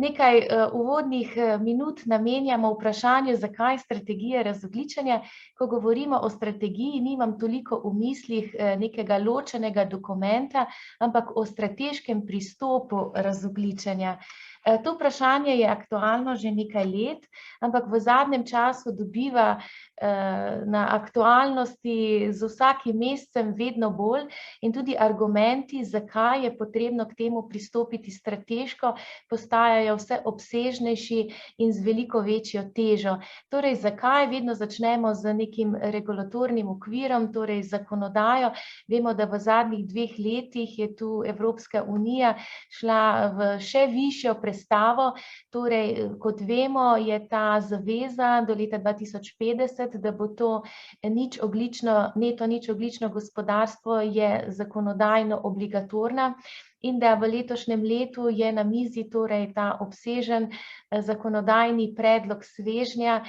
nekaj uvodnih minut namenjamo vprašanju, zakaj strategija razogljičenja. Ko govorimo o strategiji, nimam toliko v mislih nekega ločenega dokumenta, ampak o strateškem pristopu razogljičenja. To vprašanje je aktualno že nekaj let, ampak v zadnjem času dobiva na aktualnosti z vsakim mesecem vedno bolj in tudi argumenti, zakaj je potrebno k temu pristopiti strateško, postajajo vse obsežnejši in z veliko večjo težo. Torej, zakaj vedno začnemo z nekim regulatornim okvirom, torej zakonodajo? Vemo, da v zadnjih 2 letih je tu Evropska unija šla v še višjo prestavo, torej, kot vemo, je ta zaveza do leta 2050, da bo to neto nič ogljično gospodarstvo je zakonodajno obligatorna in da v letošnjem letu je na mizi torej ta obsežen zakonodajni predlog svežnja,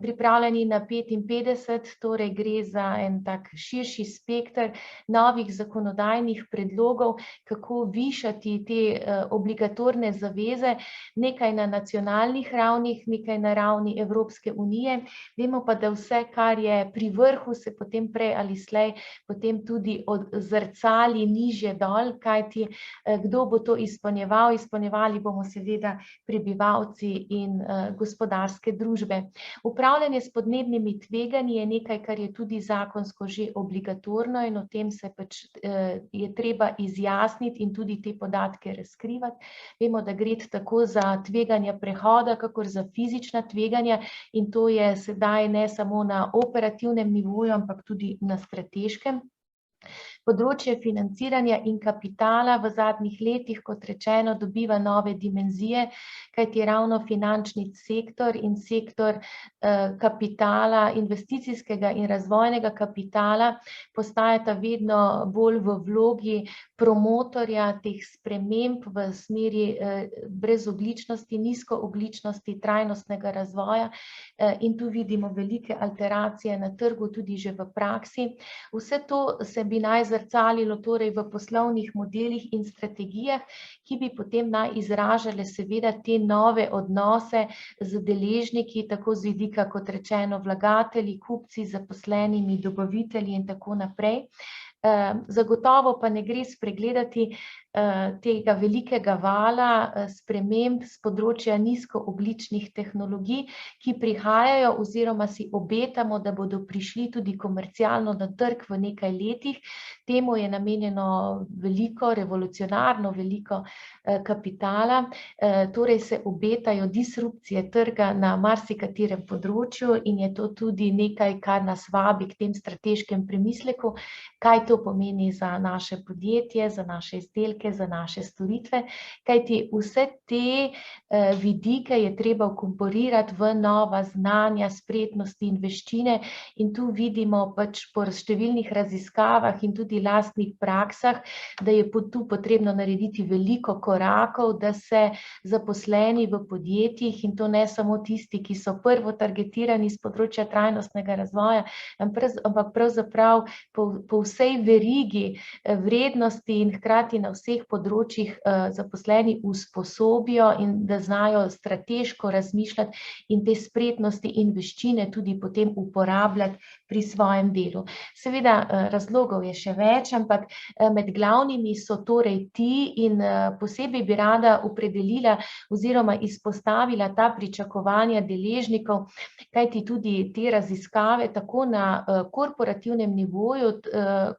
pripravljeni na 55, torej gre za en tak širši spekter novih zakonodajnih predlogov, kako višati te obligatorne zaveze, nekaj na nacionalnih ravnih, nekaj na ravni Evropske unije. Vemo pa, da vse, kar je pri vrhu, se potem prej ali slej potem tudi odzrcali nižje dol, kajti kdo bo to izpolnjeval? Izpolnjevali bomo seveda prebivalci in gospodarske družbe. Upravljanje s podnebnimi tveganji je nekaj, kar je tudi zakonsko že obligatorno in o tem se pač je treba izjasniti in tudi te podatke razkrivati. Vemo, da gre tako za tveganja prehoda, kakor za fizična tveganja in to je sedaj ne samo na operativnem nivoju, ampak tudi na strateškem. Področje financiranja in kapitala v zadnjih letih, kot rečeno, dobiva nove dimenzije, kajti ravno finančni sektor in sektor kapitala, investicijskega in razvojnega kapitala postajata vedno bolj v vlogi promotorja teh sprememb v smeri brezogljičnosti, nizkoogljičnosti, trajnostnega razvoja in tu vidimo velike alteracije na trgu, tudi že v praksi. Vse to se bi naj zrcalilo torej v poslovnih modelih in strategijah, ki bi potem naj izražale seveda te nove odnose z deležniki, tako z vidika, kot rečeno, vlagatelji, kupci, zaposlenimi, dobavitelji in tako naprej. Zagotovo pa ne gre spregledati tega velikega vala sprememb s področja nizkoogljičnih tehnologij, ki prihajajo oziroma si obetamo, da bodo prišli tudi komercialno na trg v nekaj letih. Temu je namenjeno veliko, revolucionarno veliko kapitala, torej se obetajo disrupcije trga na marsikaterem področju in je to tudi nekaj, kar nas vabi k tem strateškem premisleku, kaj to pomeni za naše podjetje, za naše izdelke, za naše storitve, kajti vse te vidike je treba vkomponirati v nova znanja, spretnosti in veščine in tu vidimo pač po številnih raziskavah in tudi lastnih praksah, da je tu potrebno narediti veliko korakov, da se zaposleni v podjetjih in to ne samo tisti, ki so prvo targetirani z področja trajnostnega razvoja, ampak pravzaprav po vsej verigi vrednosti in hkrati na vseh področjih zaposleni usposobijo in da znajo strateško razmišljati in te spretnosti in veščine tudi potem uporabljati pri svojem delu. Seveda razlogov je še več, ampak med glavnimi so torej ti in posebej bi rada opredelila oziroma izpostavila ta pričakovanja deležnikov, kajti tudi te raziskave tako na korporativnem nivoju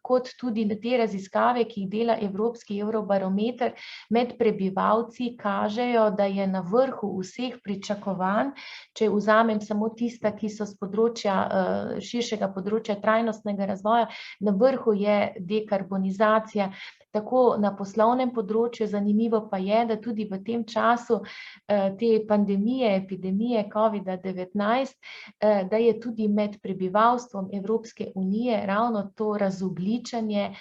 kot tudi na te raziskave, ki jih dela Evropski Eurobarometer med prebivalci, kažejo, da je na vrhu vseh pričakovanj, če vzamem samo tista, ki so s področja širšega področja trajnostnega razvoja, na vrhu je dekarbonizacija. Tako na poslovnem področju, zanimivo pa je, da tudi v tem času te pandemije, epidemije COVID-19, da je tudi med prebivalstvom Evropske unije ravno to razogljičenje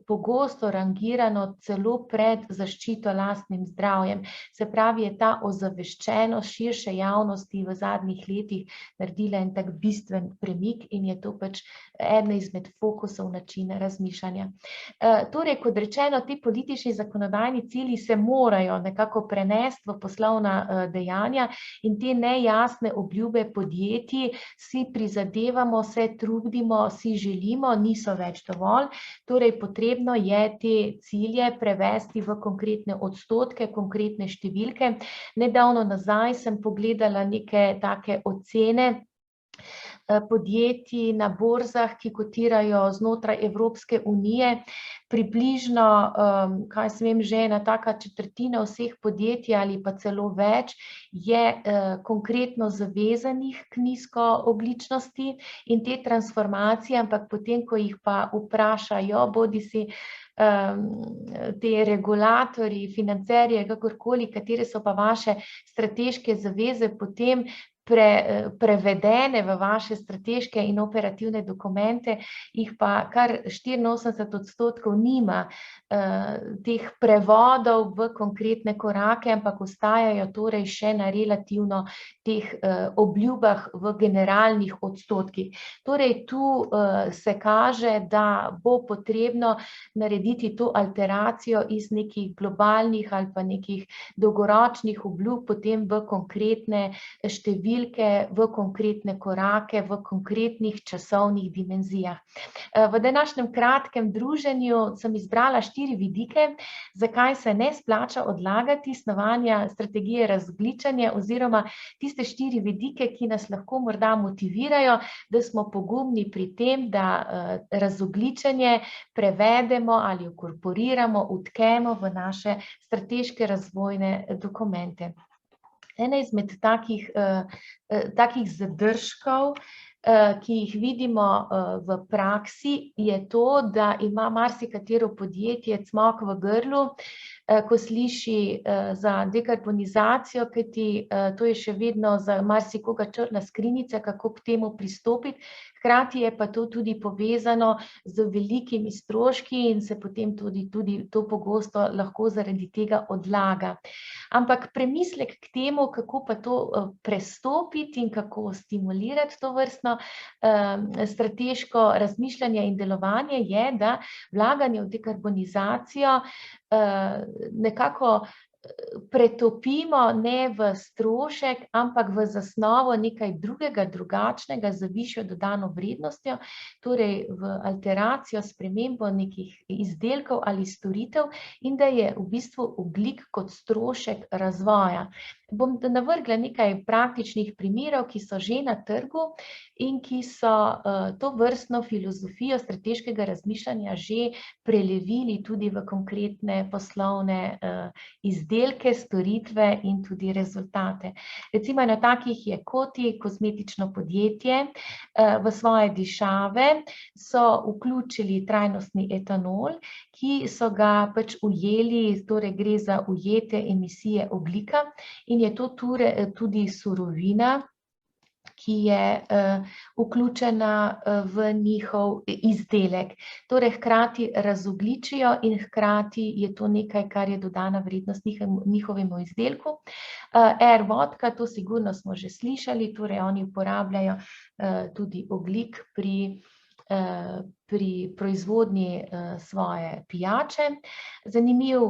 pogosto rangirano celo pred zaščito lastnim zdravjem. Se pravi, je ta ozaveščenost širše javnosti v zadnjih letih naredila en tak bistven premik in je to pač eden izmed fokusov načina razmišljanja. Torej, kot rečeno, ti politični zakonodajni cilji se morajo nekako prenesti v poslovna dejanja in te nejasne obljube podjetij si prizadevamo, se trudimo, si želimo, niso več dovolj. Torej, potrebno je te cilje prevesti v konkretne odstotke, konkretne številke. Nedavno nazaj sem pogledala neke take ocene podjetij na borzah, ki kotirajo znotraj Evropske unije. Približno, kaj se vem, že ena taka četrtina vseh podjetij ali pa celo več je konkretno zavezanih k nizkoogljičnosti in te transformacije, ampak potem, ko jih pa vprašajo, bodisi te regulatorji, financerje, kakorkoli, katere so pa vaše strateške zaveze, potem prevedene v vaše strateške in operativne dokumente, jih pa kar 84% nima teh prevodov v konkretne korake, ampak ostajajo torej še na relativno teh obljubah v generalnih odstotkih. Torej, tu se kaže, da bo potrebno narediti to alteracijo iz nekih globalnih ali pa nekih dolgoročnih obljub potem v konkretne številke, v konkretne korake, v konkretnih časovnih dimenzijah. V današnjem kratkem druženju sem izbrala 4 vidike, zakaj se ne splača odlagati snovanja strategije razogljičenja oziroma tiste 4 vidike, ki nas lahko morda motivirajo, da smo pogumni pri tem, da razogljičenje prevedemo ali inkorporiramo, vtkemo v naše strateške razvojne dokumente. Ena izmed takih zadržkov, ki jih vidimo v praksi, je to, da ima marsikatero podjetje cmok v grlu, ko sliši za dekarbonizacijo, kajti to je še vedno za marsikoga črna skrinjica, kako k temu pristopiti. Hkrati je pa to tudi povezano z velikimi stroški in se potem tudi to pogosto lahko zaradi tega odlaga. Ampak premislek k temu, kako pa to prestopiti in kako stimulirati tovrstno strateško razmišljanje in delovanje, je, da vlaganje v dekarbonizacijo nekako pretopimo ne v strošek, ampak v zasnovo nekaj drugega, drugačnega, za višjo dodano vrednostjo, torej v alteracijo, spremembo nekih izdelkov ali storitev in da je v bistvu ogljik kot strošek razvoja. Bom navrgla nekaj praktičnih primerov, ki so že na trgu in ki so to vrstno filozofijo strateškega razmišljanja že prelevili tudi v konkretne poslovne izdelke, storitve in tudi rezultate. Recimo eno takih je Coty, kozmetično podjetje. V svoje dišave so vključili trajnostni etanol, ki so ga pač ujeli, torej gre za ujete emisije ogljika in je to tudi surovina, ki je vključena v njihov izdelek. Torej, hkrati razogljičijo in hkrati je to nekaj, kar je dodana vrednost njihovemu izdelku. Air Vodka, to sigurno smo že slišali, torej oni uporabljajo tudi ogljik pri proizvodnji svoje pijače. Zanimiv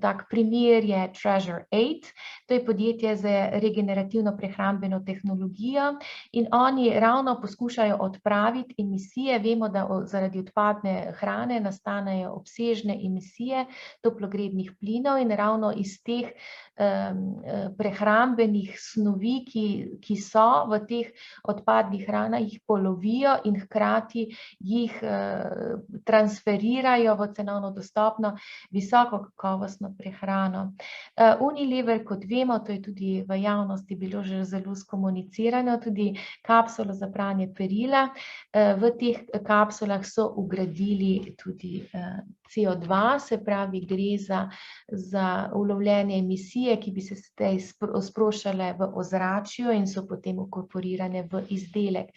tak primer je Treasure 8, to je podjetje za regenerativno prehrambeno tehnologijo in oni ravno poskušajo odpraviti emisije. Vemo, da zaradi odpadne hrane nastanejo obsežne emisije toplogrednih plinov in ravno iz teh prehrambenih snovi, ki so v teh odpadnih hranah, jih polovijo in hkrati jih transferirajo v cenovno dostopno visoko kakovostno prehrano. Unilever, kot vemo, to je tudi v javnosti bilo že zelo skomunicirano, tudi kapsulo za pranje perila. V teh kapsulah so vgradili tudi CO2, se pravi, gre za ulovljene emisije, ki bi se zdaj sproščale v ozračju in so potem inkorporirane v izdelek.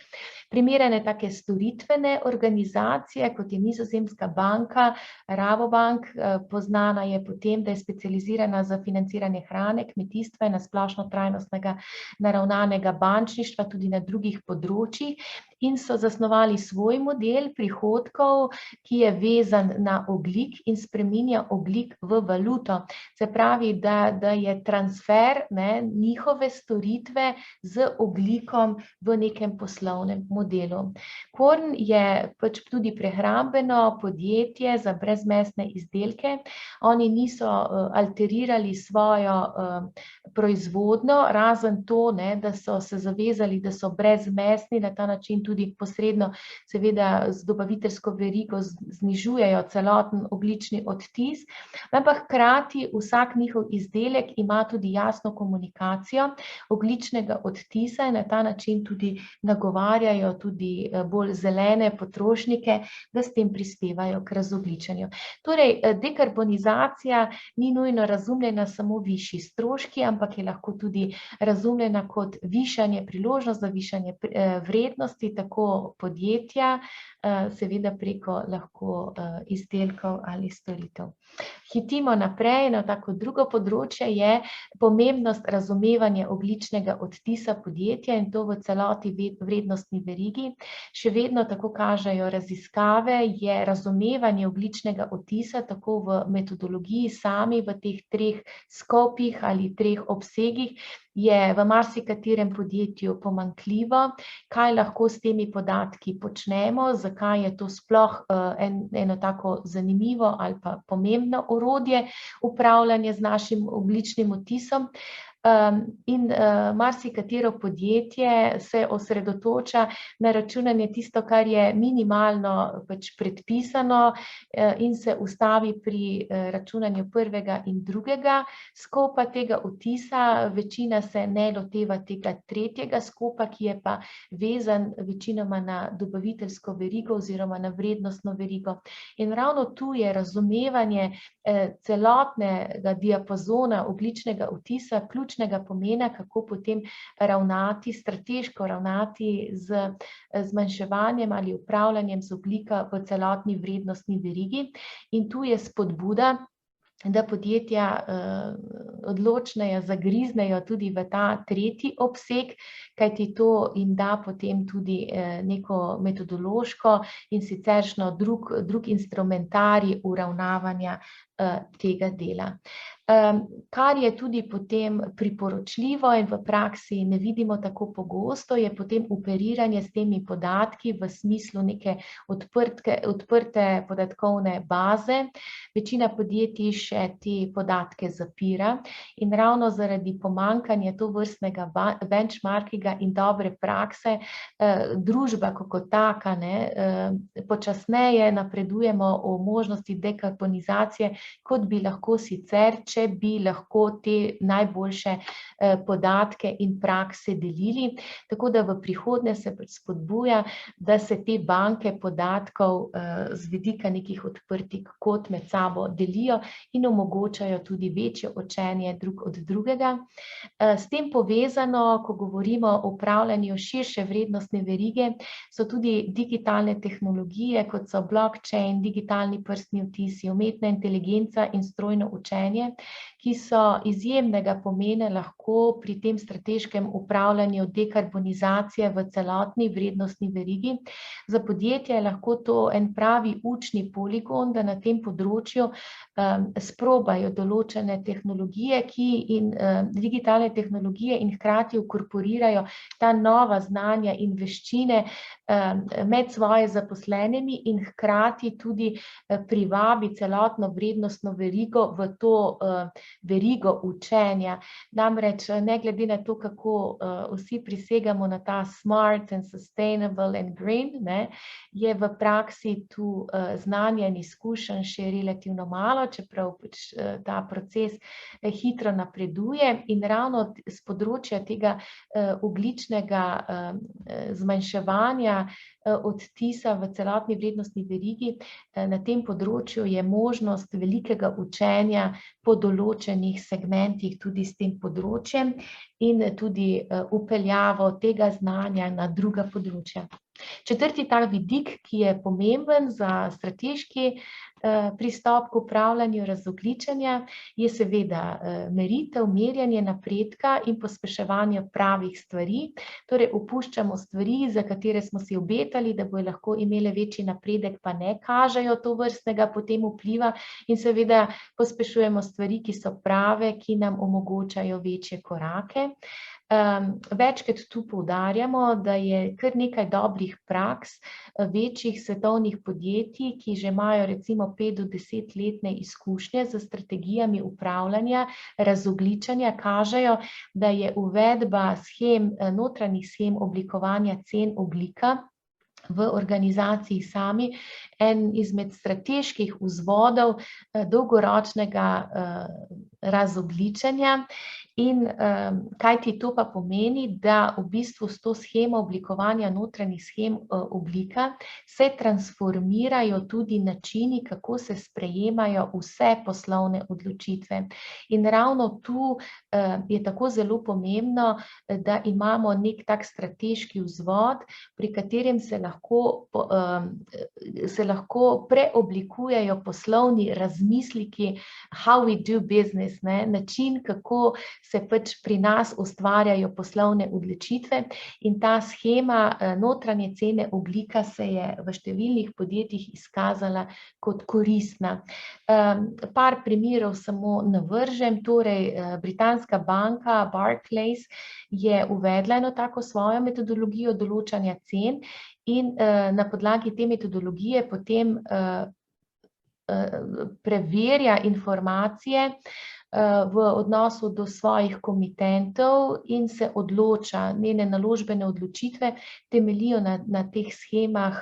Primerane take storitvene organizacije, kot je nizozemska banka Rabobank, poznana je po tem, da je specializirana za financiranje hrane, kmetijstva in na splošno trajnostnega naravnanega bančništva tudi na drugih področjih. in so zasnovali svoj model prihodkov, ki je vezan na ogljik in spreminja ogljik v valuto. Se pravi, da je transfer njihove storitve z ogljikom v nekem poslovnem modelu. Quorn je pač tudi prehrambeno podjetje za brezmesne izdelke. Oni niso alterirali svojo proizvodnjo, razen to, da so se zavezali, da so brezmesni, na ta način tudi posredno seveda z dobaviteljsko verigo znižujejo celoten ogljični odtis, ampak hkrati vsak njihov izdelek ima tudi jasno komunikacijo ogljičnega odtisa in na ta način tudi nagovarjajo tudi bolj zelene potrošnike, da s tem prispevajo k razogljičenju. Torej, dekarbonizacija ni nujno razumljena samo višji stroški, ampak je lahko tudi razumljena kot višanje, priložnost za višanje vrednosti tako podjetja, seveda preko lahko izdelkov ali storitev. Hitimo naprej na tako drugo področje, je pomembnost razumevanja ogljičnega odtisa podjetja in to v celoti vrednostni verigi. Še vedno, tako kažejo raziskave, je razumevanje ogljičnega odtisa tako v metodologiji sami v teh treh skopih ali treh obsegih, je v marsikaterem podjetju pomanjkljivo, kaj lahko s temi podatki počnemo, zakaj je to sploh eno tako zanimivo ali pa pomembno orodje upravljanja z našim ogljičnim odtisom. In marsikatero podjetje se osredotoča na računanje tisto, kar je minimalno pač predpisano in se ustavi pri računanju prvega in drugega skopa tega odtisa. Večina se ne loteva tega tretjega skopa, ki je pa vezan večinoma na dobaviteljsko verigo oziroma na vrednostno verigo. In ravno tu je razumevanje celotnega diapazona ogljičnega odtisa ključnega pomena, kako potem ravnati, strateško ravnati z zmanjševanjem ali upravljanjem z ogljika v celotni vrednostni verigi. In tu je spodbuda, da podjetja odločneje zagriznejo tudi v ta tretji obseg, kajti to jim da potem tudi neko metodološko in siceršnjo drug instrumentarij uravnavanja tega dela. Kar je tudi potem priporočljivo in v praksi ne vidimo tako pogosto, je potem operiranje s temi podatki v smislu neke odprte podatkovne baze. Večina podjetij še te podatke zapira in ravno zaradi pomanjkanja tovrstnega benchmarkinga in dobre prakse družba kot taka počasneje napredujemo o možnosti dekarbonizacije, kot bi lahko sicer, če bi lahko te najboljše podatke in prakse delili. Tako da v prihodnje se spodbuja, da se te banke podatkov z vidika nekih odprtih kod med sabo delijo in omogočajo tudi večje učenje drug od drugega. S tem povezano, ko govorimo o upravljanju širše vrednostne verige, so tudi digitalne tehnologije, kot so blockchain, digitalni prstni odtisi, umetna inteligenca in strojno učenje, ki so izjemnega pomena lahko pri tem strateškem upravljanju dekarbonizacije v celotni vrednostni verigi. Za podjetje je lahko to en pravi učni poligon, da na tem področju sprobajo določene tehnologije, digitalne tehnologije in hkrati inkorporirajo ta nova znanja in veščine med svoje zaposlenimi in hkrati tudi privabi celotno vrednostno verigo v to verigo učenja. Namreč ne glede na to, kako vsi prisegamo na ta smart and sustainable and green, je v praksi tu znanja in izkušenj še relativno malo, čeprav ta proces hitro napreduje in ravno z področja tega ogljičnega zmanjševanja odtisa v celotni vrednostni verigi, na tem področju je možnost velikega učenja po določenih segmentih tudi s tem področjem in tudi vpeljavo tega znanja na druga področja. Četrti ta vidik, ki je pomemben za strateški pristop k upravljanju razogljičenja, je seveda meritev, merjanje napredka in pospeševanje pravih stvari. Torej, opuščamo stvari, za katere smo si obetali, da bojo lahko imele večji napredek, pa ne kažejo tovrstnega potem vpliva, in seveda pospešujemo stvari, ki so prave, ki nam omogočajo večje korake. Večkrat tu poudarjamo, da je kar nekaj dobrih praks večjih svetovnih podjetij, ki že imajo recimo 5 do 10 letne izkušnje z strategijami upravljanja razogljičenja, kažejo, da je uvedba notranjih shem oblikovanja cen ogljika v organizaciji sami en izmed strateških vzvodov dolgoročnega razogljičenja. In kaj ti to pa pomeni, da v bistvu s to shemo oblikovanja notranjih shem ogljika se transformirajo tudi načini, kako se sprejemajo vse poslovne odločitve. In ravno tu je tako zelo pomembno, da imamo nek tak strateški vzvod, pri katerem se lahko preoblikujejo poslovni razmisleki, how we do business, način, kako se pač pri nas ustvarjajo poslovne odločitve, in ta shema notranje cene ogljika se je v številnih podjetjih izkazala kot koristna. Par primerov samo navržem, torej britanska banka Barclays je uvedla eno tako svojo metodologijo določanja cen in na podlagi te metodologije potem preverja informacije v odnosu do svojih komitentov in se odloča, njene naložbene odločitve temeljijo na teh shemah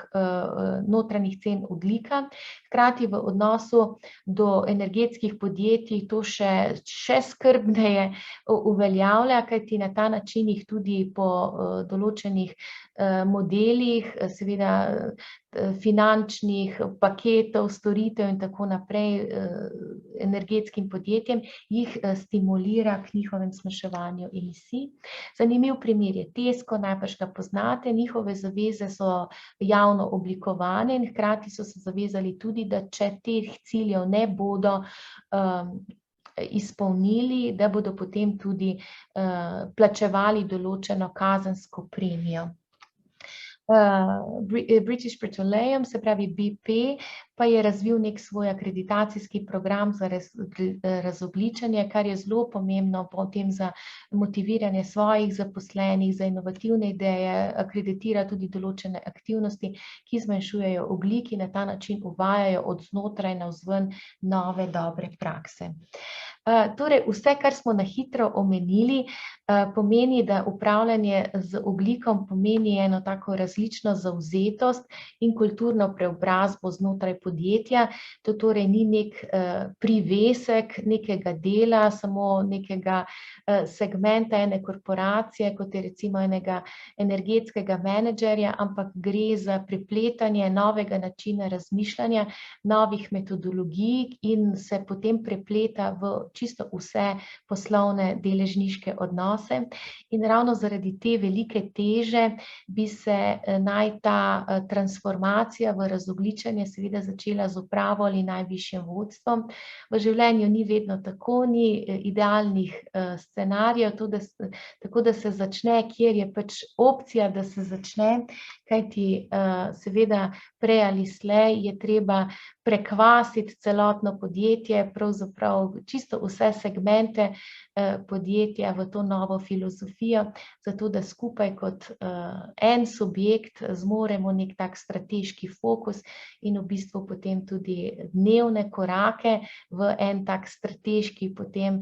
notranjih cen ogljika. Hkrati v odnosu do energetskih podjetij to še skrbneje uveljavlja, kajti na ta način jih tudi po določenih modelih, seveda finančnih paketov, storitev in tako naprej energetskim podjetjem, jih stimulira k njihovem zmanjševanju emisij. Zanimiv primer je Tesco, najbrž ga poznate, njihove zaveze so javno oblikovane in hkrati so se zavezali tudi, da če teh ciljev ne bodo izpolnili, da bodo potem tudi plačevali določeno kazensko premijo. British Petroleum, se pravi BP, pa je razvil nek svoj akreditacijski program za razogljičenje, kar je zelo pomembno potem za motiviranje svojih zaposlenih, za inovativne ideje, akreditira tudi določene aktivnosti, ki zmanjšujejo ogljik in na ta način uvajajo od znotraj navzven nove dobre prakse. Torej, vse, kar smo na hitro omenili, pomeni, da upravljanje z ogljikom pomeni eno tako različno zavzetost in kulturno preobrazbo znotraj podjetja. To torej ni nek privesek nekega dela, samo nekega segmenta ene korporacije, kot je recimo enega energetskega menedžerja, ampak gre za prepletanje novega načina razmišljanja, novih metodologij in se potem prepleta v čisto vse poslovne deležniške odnose. In ravno zaradi te velike teže bi se naj ta transformacija v razogljičenje seveda začela z upravo ali najvišjim vodstvom. V življenju ni vedno tako, ni idealnih scenarijev, tako da se začne, kjer je pač opcija, da se začne, kajti seveda prej ali slej je treba prekvasiti celotno podjetje, pravzaprav čisto vse segmente podjetja v to novo filozofijo, zato da skupaj kot en subjekt zmoremo nek tak strateški fokus in v bistvu potem tudi dnevne korake v en tak strateški potem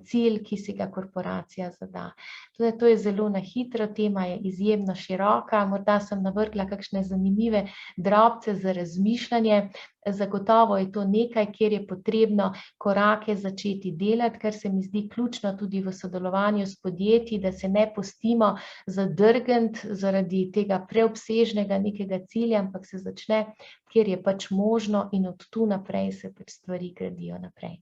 cilj, ki si ga korporacija zada. Tudi to je zelo na hitro, tema je izjemno široka, morda sem navrgla kakšne zanimive drobce za razmišljanje. Zagotovo je to nekaj, kjer je potrebno korake začeti delati, kar se mi zdi ključno tudi v sodelovanju s podjetji, da se ne pustimo zadrgniti zaradi tega preobsežnega nekega cilja, ampak se začne, kjer je pač možno in od tu naprej se pač stvari gradijo naprej.